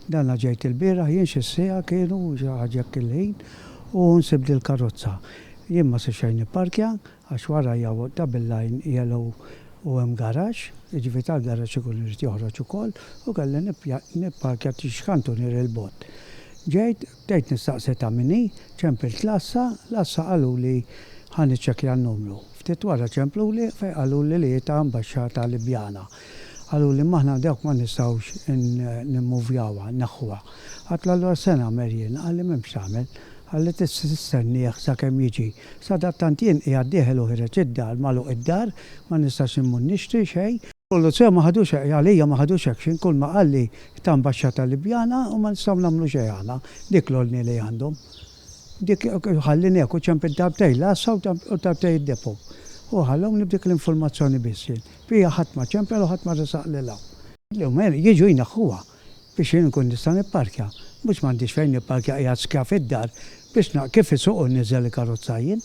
Dan ġejt il-bira, jien xissija kienu ħaġek il-ħin u nsibdi l-karozza. Jien ma sexajn parkja, għax wara jaw double line yellow u hemm garax, ġifi tal-garax ikun irid joħroġ ukoll u kelli nipparkja tixkantu nir il-bot. Ġejt, bdejt nistaqsi ta' minni, ċempilt l-assa qalu li ħan iċċekkja n-numru. Ftit wara ċemplu li fej qalu li ta' ambasċata Libjana. Qalu li maħna dawk ma nistgħux nimmuvjawa, naħħuha. Għatla l-sena Merjen, għalli m'hemmx tagħmel, għalli tistennieh sakemm jiġi. Sadattant jien qiegħed dieħel u ħireġ id-dar, magħluq id-dar, ma nistax immur nixtri xejn. Kullu sew ma ħadux għalija ma ħadux action, kull ma qalli ta' ambasċata Libjana u ma nistgħu nagħmlu xejn aħna, dik l-olni li għandhom. Dik ħallini hekk u ċempil darbtej l-assa u darbtej id-depo. U ħallhom nibdik l-informazzjoni biss jien. Fija ħadd ma ċempel u ħadd ma resaq lilha. Jiġu jnaħħuha biex jien nkun nista' nipparkja. Mhux m'għandix fejn nipparkja qiegħed skaf id-dar biex kif isuq u niżel il-karozza jien.